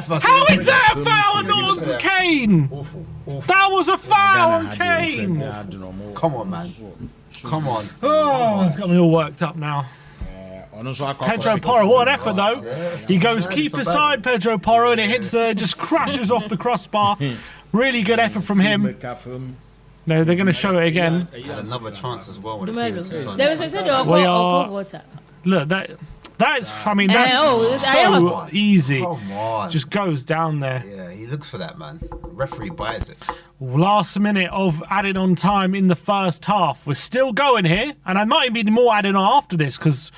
How is that a foul not on Kane? Awful. That was a foul on Kane. Come on, man. Come on. Oh, it's got me all worked up now. Pedro Porro, what an effort though. He goes keeper side, Pedro Porro, and it hits just crashes off the crossbar. Really good effort from him. No, they're going to show it again. He had another chance as well. When Look, that's I mean, that's so easy. Come on. Just goes down there. Yeah, he looks for that, man. The referee buys it. Last minute of added on time in the first half. We're still going here, and I might be more added on after this because,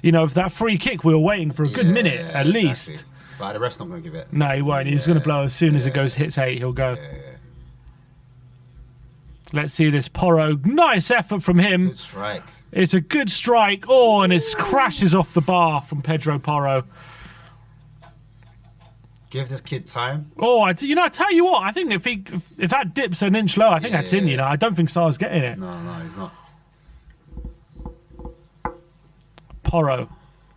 you know, if that free kick, we were waiting for a good minute at least. But the ref's not going to give it. No, he won't. He's going to blow as soon as it hits 8. He'll go. Let's see this Porro. Nice effort from him. Good strike. It's a good strike. Oh, and it crashes off the bar from Pedro Porro. Give this kid time. Oh, I tell you what. I think if that dips an inch low, I think that's in. You know, I don't think Sar's getting it. No, he's not. Porro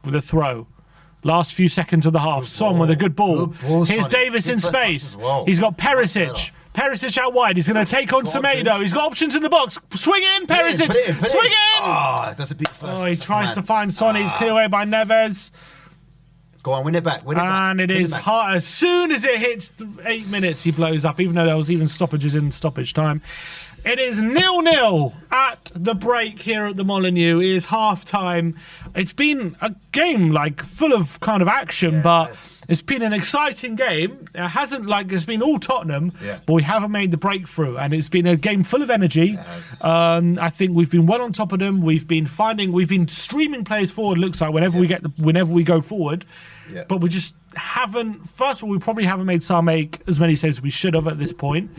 with a throw. Last few seconds of the half. Son with a good ball. Here's Davis in space. He's got Perisic. Perisic out wide. He's going to take on Semedo. He's got options in the box. Swing in, Perisic. Swing in. Oh, it does a big first. Oh, he tries to find Son. He's cleared away by Neves. Go on, win it back. And it is hard. As soon as it hits 8 minutes, he blows up, even though there was even stoppages in stoppage time. It is 0-0 at the break here at the Molineux. It is half-time. It's been a game, like, full of kind of action, but it's been an exciting game. It hasn't, like, it's been all Tottenham, but we haven't made the breakthrough, and it's been a game full of energy. I think we've been well on top of them. We've been streaming players forward, looks like, whenever we go forward. But we just haven't. First of all, we probably haven't made Saar make as many saves as we should have at this point.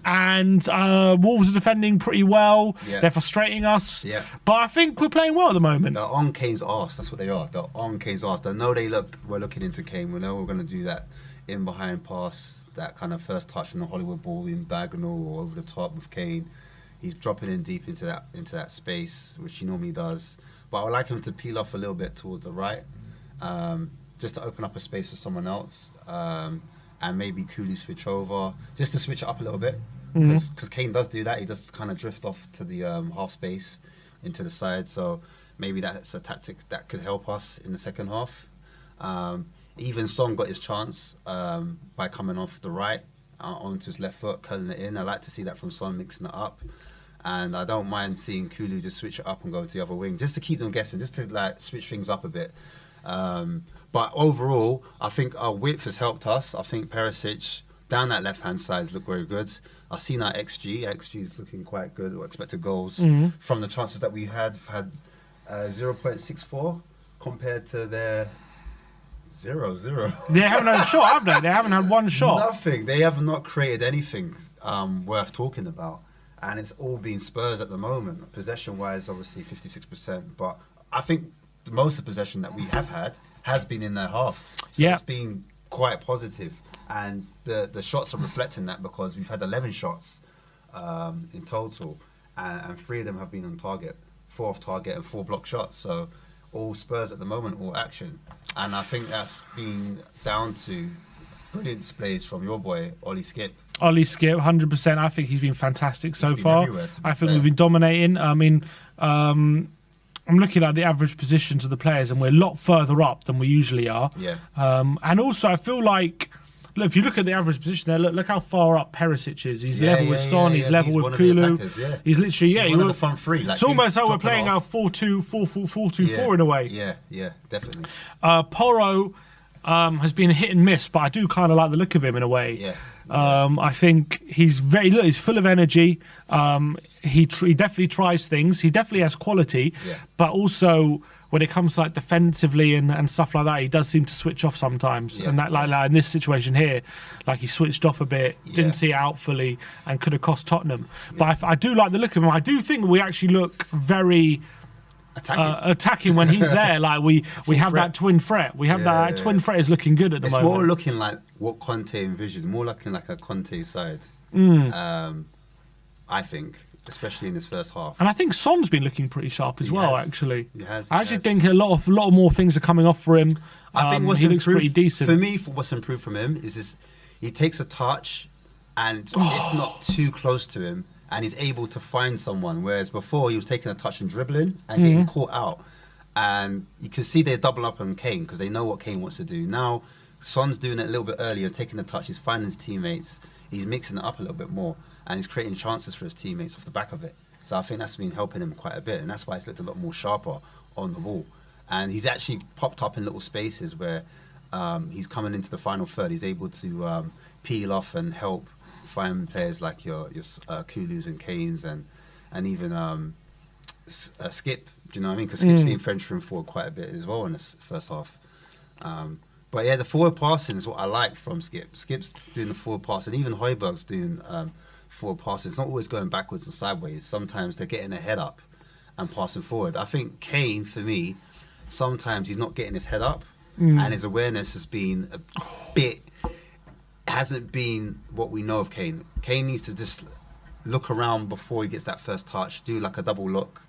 And Wolves are defending pretty well. They're frustrating us. But I think we're playing well at the moment. They're on Kane's arse. That's what they are. They're on Kane's arse. They know we're looking into Kane. We know we're going to do that in behind pass, that kind of first touch from the Hollywood ball in diagonal or over the top with Kane. He's dropping in deep into that space, which he normally does. But I would like him to peel off a little bit towards the right. Just to open up a space for someone else, and maybe Kulu switch over, just to switch it up a little bit, because Kane does do that. He does kind of drift off to the half space into the side, so maybe that's a tactic that could help us in the second half. Even Son got his chance by coming off the right onto his left foot, curling it in. I like to see that from Son, mixing it up. And I don't mind seeing Kulu just switch it up and go to the other wing, just to keep them guessing, just to like switch things up a bit. But overall, I think our width has helped us. I think Perisic down that left-hand side has looked very good. I've seen our XG. XG is looking quite good, or expected goals from the chances that we had 0.64 compared to their 0-0. They haven't had a shot, have they? They haven't had one shot. Nothing. They have not created anything worth talking about. And it's all been Spurs at the moment. Possession-wise, obviously 56%. But I think most of the possession that we have had has been in their half. So it's been quite positive. And the shots are reflecting that, because we've had 11 shots in total. And 3 of them have been on target. 4 off target and 4 block shots. So all Spurs at the moment, all action. And I think that's been down to brilliant displays from your boy, Ollie Skip. Ollie Skip, 100%. I think he's been fantastic so far. I think we've been dominating. I mean, I'm looking at the average positions of the players, and we're a lot further up than we usually are. And also, I feel like, look, if you look at the average position there, look how far up Perisic is. He's level with Son, he's level with Kulu. He's literally, he's one of the front three. Like, it's almost like we're playing our 4-2-4-4-4-2-4 in a way. Yeah, definitely. Porro has been a hit and miss, but I do kind of like the look of him in a way. I think he's full of energy. He definitely tries things. He definitely has quality, but also when it comes to like defensively and stuff like that, he does seem to switch off sometimes. And that like in this situation here, like he switched off a bit, didn't see it out fully, and could have cost Tottenham. But I do like the look of him. I do think we actually look very attacking when he's there. Like we have that twin threat. We have that twin threat is looking good at the moment. It's more looking like what Conte envisioned, more looking like a Conte side. I think, especially in this first half. And I think Son's been looking pretty sharp as well, actually. He has. I actually think a lot more things are coming off for him. I think he looks pretty decent. For me, what's improved from him is this: he takes a touch, and it's not too close to him, and he's able to find someone. Whereas before, he was taking a touch and dribbling and getting caught out. And you can see they double up on Kane because they know what Kane wants to do. Now, Son's doing it a little bit earlier, taking the touch. He's finding his teammates. He's mixing it up a little bit more, and he's creating chances for his teammates off the back of it. So I think that's been helping him quite a bit, and that's why he's looked a lot more sharper on the ball. And he's actually popped up in little spaces where he's coming into the final third. He's able to peel off and help find players like your Kulus and Kanes and even Skip. Do you know what I mean? Because Skip's been venturing forward quite a bit as well in this first half. But yeah, the forward passing is what I like from Skip. Skip's doing the forward passing. Even Højbjerg's doing forward passing. It's not always going backwards or sideways. Sometimes they're getting their head up and passing forward. I think Kane, for me, sometimes he's not getting his head up and his awareness has been a bit, hasn't been what we know of Kane. Kane needs to just look around before he gets that first touch, do like a double look,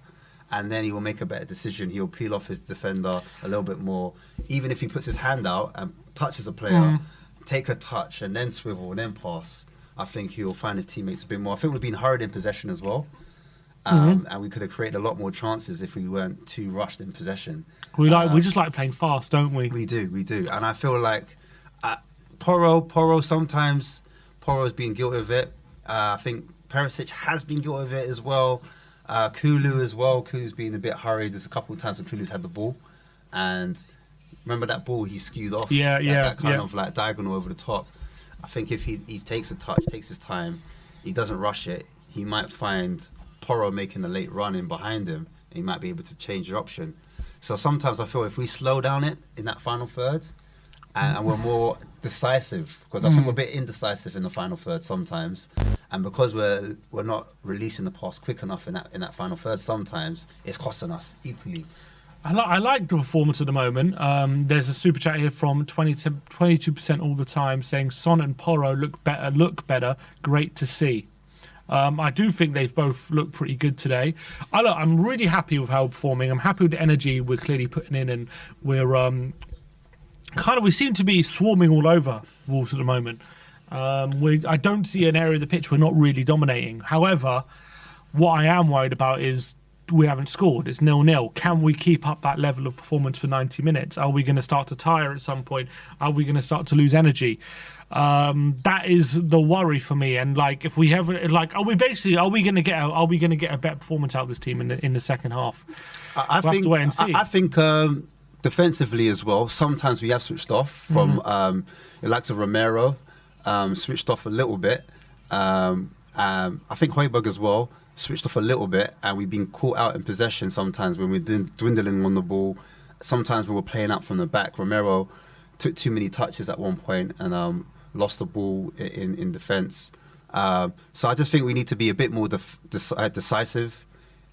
and then he will make a better decision. He'll peel off his defender a little bit more. Even if he puts his hand out and touches a player, take a touch and then swivel and then pass, I think he'll find his teammates a bit more. I think we've been hurried in possession as well. And we could have created a lot more chances if we weren't too rushed in possession. We just like playing fast, don't we? We do. And I feel like Porro sometimes, Porro's been guilty of it. I think Perisic has been guilty of it as well. Kulu as well. Kulu's been a bit hurried. There's a couple of times when Kulu's had the ball, and remember that ball he skewed off. That kind of like diagonal over the top. I think if he takes a touch, takes his time, he doesn't rush it, he might find Porro making a late run in behind him. And he might be able to change your option. So sometimes I feel if we slow down it in that final third, and we're more decisive, because I think we're a bit indecisive in the final third sometimes, and because we're not releasing the pass quick enough in that final third, sometimes it's costing us equally. I like the performance at the moment. There's a super chat here from 22% all the time saying Son and Porro look better. Great to see. I do think they've both looked pretty good today. I'm really happy with how we're performing. I'm happy with the energy we're clearly putting in, and we seem to be swarming all over Wolves at the moment. I don't see an area of the pitch we're not really dominating. However, what I am worried about is we haven't scored. It's 0-0. Can we keep up that level of performance for 90 minutes? Are we going to start to tire at some point? Are we going to start to lose energy? That is the worry for me. And if we have, are we going to get a better performance out of this team in the second half? We'll have to wait and see. I think defensively as well, sometimes we have switched off from the likes of Romero, switched off a little bit. I think Højbjerg as well switched off a little bit, and we've been caught out in possession sometimes when we're dwindling on the ball. Sometimes we were playing out from the back. Romero took too many touches at one point and lost the ball in defence. So I just think we need to be a bit more decisive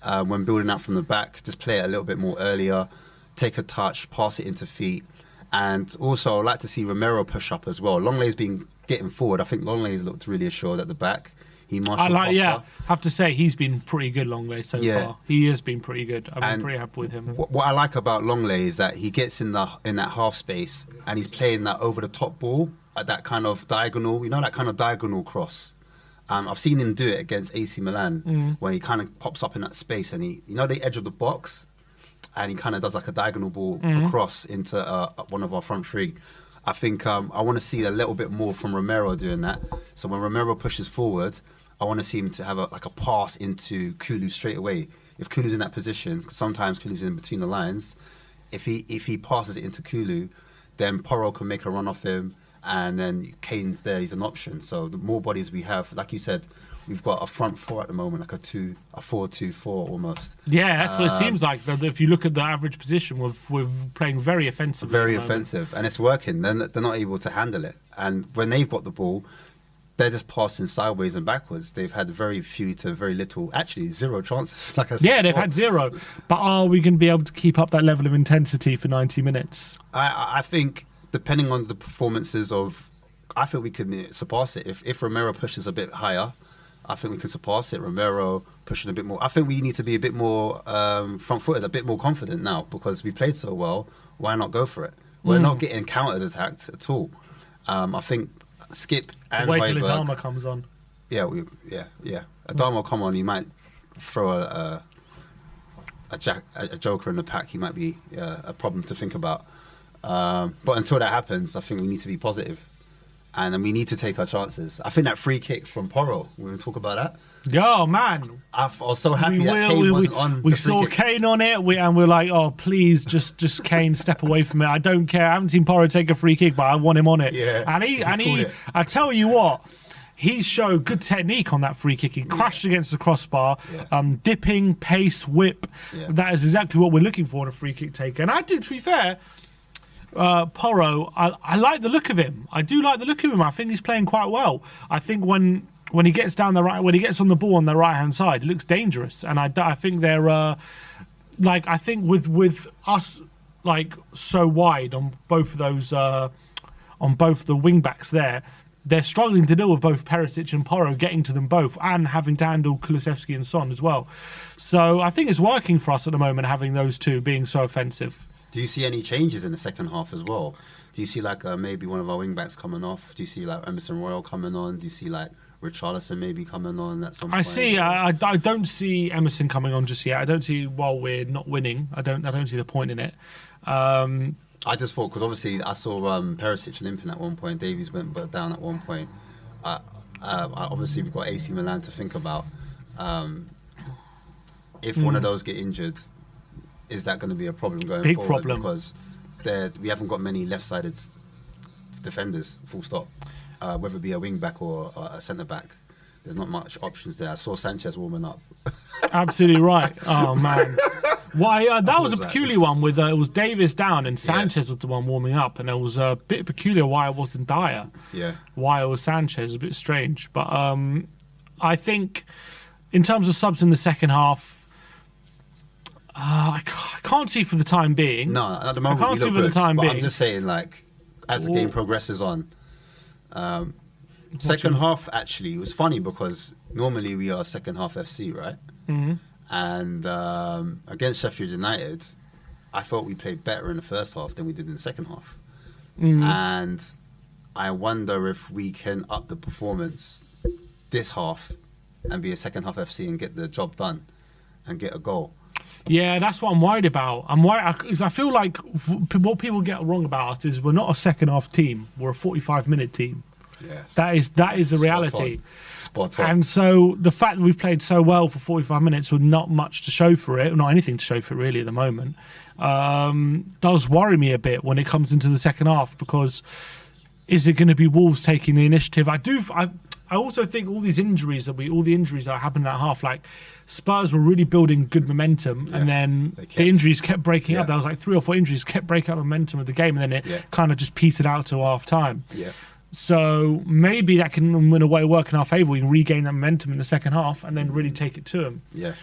when building out from the back. Just play it a little bit more earlier, take a touch, pass it into feet. And also I'd like to see Romero push up as well. Longley's been getting forward. I think Longley's looked really assured at the back. He I have to say he's been pretty good, Longley, so far. He has been pretty good. I've been pretty happy with him. What I like about Longley is that he gets in that half space and he's playing that over the top ball at that kind of diagonal, that kind of diagonal cross. I've seen him do it against AC Milan where he kind of pops up in that space and he, the edge of the box, and he kind of does like a diagonal ball across into one of our front three. I think I want to see a little bit more from Romero doing that. So when Romero pushes forward, I want to see him to have a pass into Kulu straight away. If Kulu's in that position, because sometimes Kulu's in between the lines, if he passes it into Kulu, then Porro can make a run off him, and then Kane's there, he's an option. So the more bodies we have, like you said, we've got a front four at the moment, like a 4-2-4 almost. Yeah, that's what it seems like. If you look at the average position, we're playing very offensive. Very offensive, and it's working. They're not able to handle it. And when they've got the ball, they're just passing sideways and backwards. They've had very few to very little, actually zero chances, like I said. Yeah, they've had zero. But are we going to be able to keep up that level of intensity for 90 minutes? I think, depending on the performances I think we can surpass it. If Romero pushes a bit higher, I think we can surpass it. Romero pushing a bit more. I think we need to be a bit more front-footed, a bit more confident now because we played so well. Why not go for it? We're not getting counter-attacked at all. I think Skip and Wait till Højbjerg... Adama comes on. Yeah. Adama will come on. He might throw a joker in the pack. He might be a problem to think about. But until that happens, I think we need to be positive. And then we need to take our chances. I think that free kick from Porro, we're going to talk about that. Yeah, man. I was so happy that Kane wasn't on. We saw Kane on it, and we're like, oh, please, just Kane, step away from it. I don't care. I haven't seen Porro take a free kick, but I want him on it. Yeah, and he I tell you what, he showed good technique on that free kick. He crashed against the crossbar, dipping, pace, whip. Yeah. That is exactly what we're looking for in a free kick taker. And I do, to be fair, Porro, I like the look of him. I do like the look of him. I think he's playing quite well. I think when he gets down when he gets on the ball on the right hand side, it looks dangerous. And I think they're I think with us like so wide on both of those on both the wing backs there, they're struggling to deal with both Perisic and Porro getting to them both and having to handle Kulusevski and Son as well. So I think it's working for us at the moment having those two being so offensive. Do you see any changes in the second half as well? Do you see like maybe one of our wing backs coming off? Do you see like Emerson Royal coming on? Do you see like Richarlison maybe coming on at some point? I don't see Emerson coming on just yet. I don't see while we're not winning. I don't see the point in it. I just thought because obviously I saw Perisic limping at one point. Davies went down at one point. Obviously we've got AC Milan to think about. If one of those get injured, is that going to be a problem going Big forward? Problem. Because we haven't got many left-sided defenders, full stop. Whether it be a wing-back or a centre-back, there's not much options there. I saw Sanchez warming up. Absolutely right. Oh, man. Why? That was a peculiar one with it was Davis down and Sanchez was the one warming up, and it was a bit peculiar why it wasn't Dyer. Yeah. Why it was Sanchez, a bit strange. But I think in terms of subs in the second half, I can't see for the time being. No, at the moment I can't we see look for the good, time but being. I'm just saying, like, as the game progresses on, second half actually it was funny because normally we are second half FC, right? Mm-hmm. And against Sheffield United, I thought we played better in the first half than we did in the second half. Mm-hmm. And I wonder if we can up the performance this half and be a second half FC and get the job done and get a goal. Yeah, that's what I'm worried about. I'm worried because I feel like what people get wrong about us is we're not a second half team. We're a 45-minute team. Yes. That is the reality. Spot on. And so the fact that we've played so well for 45 minutes with not much to show for it, not anything to show for it really at the moment, does worry me a bit when it comes into the second half because is it going to be Wolves taking the initiative? I also think all the injuries that happened in that half, like Spurs were really building good momentum, and then the injuries kept breaking up. There was like 3 or 4 injuries kept breaking up momentum of the game, and then it kind of just petered out to half time. Yeah. So maybe that can, in a way, work in our favour. We can regain that momentum in the second half and then really take it to them. Yeah.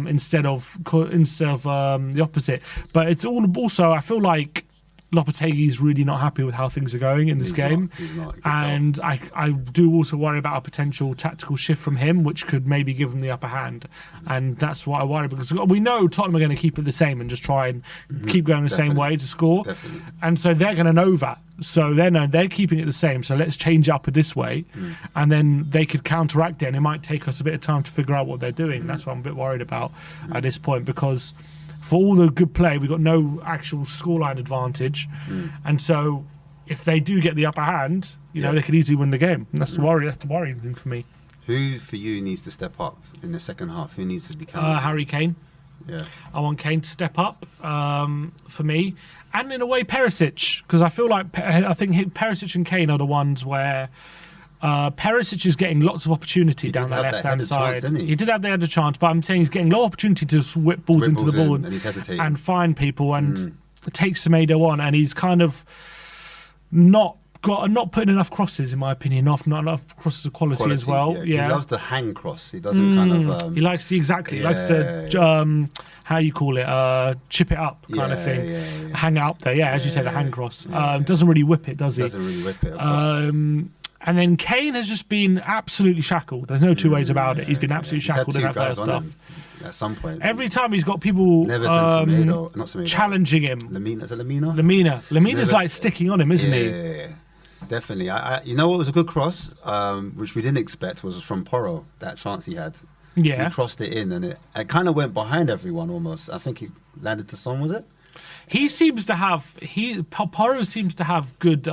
Instead of the opposite. But it's also I feel like Lopetegui's really not happy with how things are going in this game. He's not. And I do also worry about a potential tactical shift from him, which could maybe give him the upper hand. And that's what I worry, because we know Tottenham are going to keep it the same and just try and keep going the same way to score. Definitely. And so they're going to know that. So they're keeping it the same. So let's change up this way. And then they could counteract it. And it might take us a bit of time to figure out what they're doing. That's what I'm a bit worried about at this point, because for all the good play, we've got no actual scoreline advantage. And so if they do get the upper hand, you know, they could easily win the game. And that's the worry. That's the worrying thing for me. Who, for you, needs to step up in the second half? Who needs to become... Harry Kane. Yeah. I want Kane to step up for me. And in a way, Perisic. Because I think Perisic and Kane are the ones where... Perisic is getting lots of opportunity down the left-hand side. He did have the other chance, but I'm saying he's getting a lot of opportunity to whip balls into the ball and he's hesitating and find people and take Semedo on, and he's kind of not putting enough crosses, in my opinion. Not enough crosses of quality as well. Yeah. He loves the hang cross. He doesn't kind of. He likes the He likes to how you call it, chip it up kind of thing. Hang out there. Yeah, as you say, the hang cross. Doesn't really whip it, does he? Doesn't really whip it. And then Kane has just been absolutely shackled. There's no two ways about it. He's been absolutely He's had shackled in two that guys first on stuff. him at some point. Every time he's got people Never since Semedo, not Semedo. challenging him. Lamina, is it Lamina? Lamina's Never- like sticking on him, isn't he? Yeah, definitely. You know what was a good cross, which we didn't expect, was from Porro, that chance he had. Yeah. He crossed it in, and it kind of went behind everyone almost. I think he landed to Son, was it? He seems to have Porro seems to have good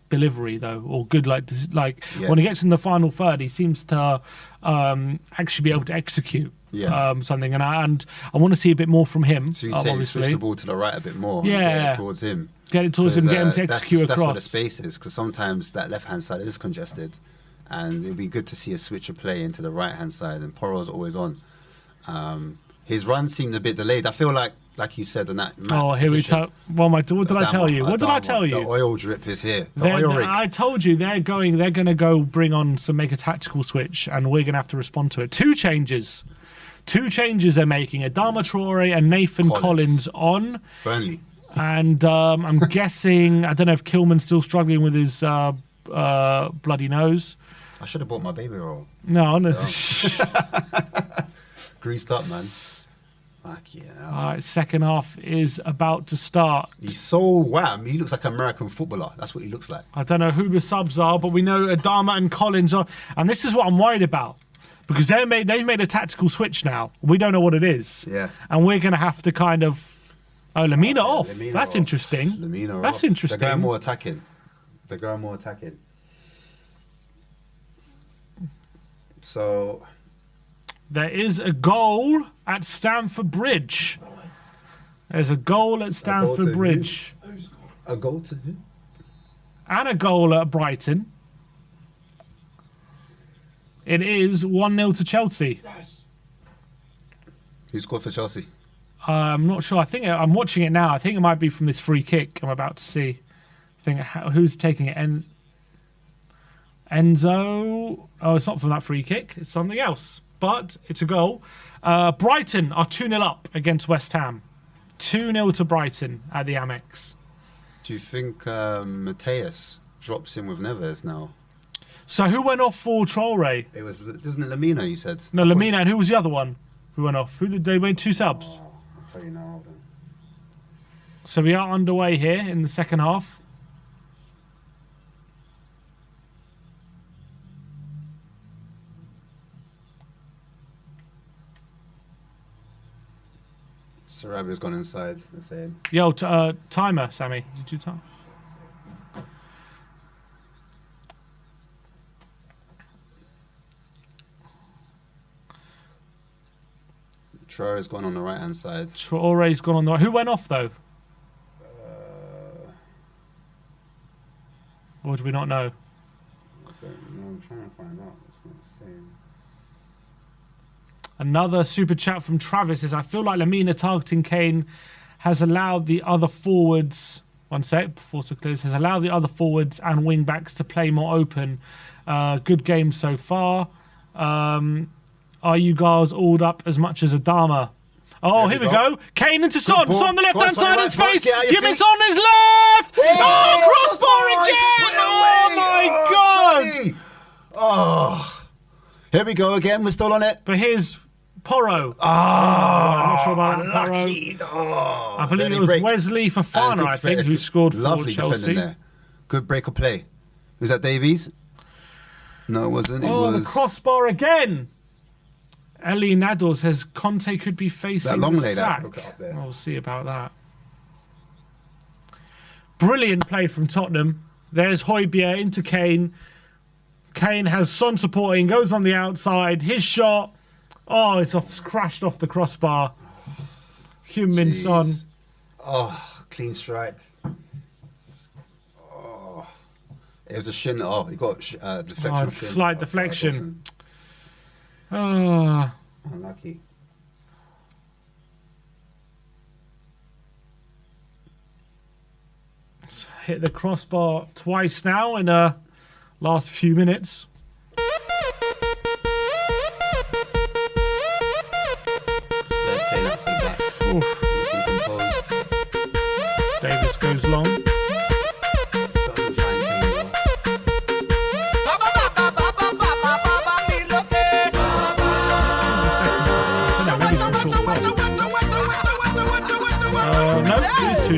delivery though, or good Yeah. when he gets in the final third, he seems to actually be able to execute something, and I want to see a bit more from him. So you say obviously, switch the ball to the right a bit more, and Yeah. get it towards him. get it towards him, get him to execute That's where the across. space is, because sometimes that left hand side is congested, and it'd be good to see a switch of play into the right hand side. And Porro's always on. His run seemed a bit delayed. I feel like you said in that. Oh, here we position, talk. Well, what did I tell you? What did I tell you? The oil drip is here. The oil rig. I told you they're going to go make a tactical switch, and we're going to have to respond to it. Two changes they're making: Adama Traore and Nathan Collins on. Burnley. And I'm guessing, I don't know if Kilman's still struggling with his bloody nose. I should have bought my baby roll. No. Greased up, man. Fuck yeah. All right, second half is about to start. He's so wham. He looks like an American footballer. That's what he looks like. I don't know who the subs are, but we know Adama and Collins are. And this is what I'm worried about. Because they've made a tactical switch now. We don't know what it is. Yeah. And we're going to have to kind of... Oh, Lamina off. Lamina That's off. interesting. Lamina That's off. interesting. They're going more attacking. So... There is a goal at Stamford Bridge. There's a goal at Stamford to Bridge. A goal to who? And a goal at Brighton. It is 1-0 to Chelsea. Who scored for Chelsea? I'm not sure. I think I'm watching it now. I think it might be from this free kick I'm about to see. I think who's taking it? Enzo. Oh, it's not from that free kick. It's something else. But it's a goal. Brighton are 2-0 up against West Ham. 2-0 to Brighton at the Amex. Do you think Mateus drops in with Neves now? So who went off for Traore? It was, isn't it Lamina, you said? No, Lamina. And who was the other one who went off? Who did they made two subs? Oh, I'll tell you now. Hold on. So we are underway here in the second half. Sarabia's gone inside, they're saying. Yo, timer, Sammy. Did you time? Traore's gone on the right hand side. Traore's gone on the right. Who went off, though? Or do we not know? I don't know, I'm trying to find out. It's not saying. Another super chat from Travis says, I feel like Lamina targeting Kane has allowed the other forwards, one sec, before so close, has allowed the other forwards and wing backs to play more open. Good game so far. Are you guys all up as much as Adama? Oh, here we go. Kane into Son. ball. Son on the left-hand Cross on side the of his right face. foot. Get out your Give it feet. on his left. Oh, crossbar he's again. put it Oh, away. my God. Sonny. Oh. Here we go again. We're still on it. But here's Porro. I'm not sure about unlucky. Oh, I believe early it was break. Wesley And Fofana, good I think, defend- who scored for Lovely Chelsea. defending there. Good break of play. Was that Davies? No, it wasn't. It Oh, was the crossbar again. Ellie Nadal says Conte could be facing That long the lay sack. that broke it up there. We'll see about that. Brilliant play from Tottenham. There's Højbjerg into Kane. Kane has Son supporting, goes on the outside. His shot. Oh, it's crashed off the crossbar. Heung-min Jeez. Son. Oh, clean strike. Oh, it was a shin. Oh, he got deflection. Oh, shin. slight Oh, deflection. Oh. Unlucky. Hit the crossbar twice now in the last few minutes. Spare Kane out for the back. Oof. Looking composed. Davis goes long.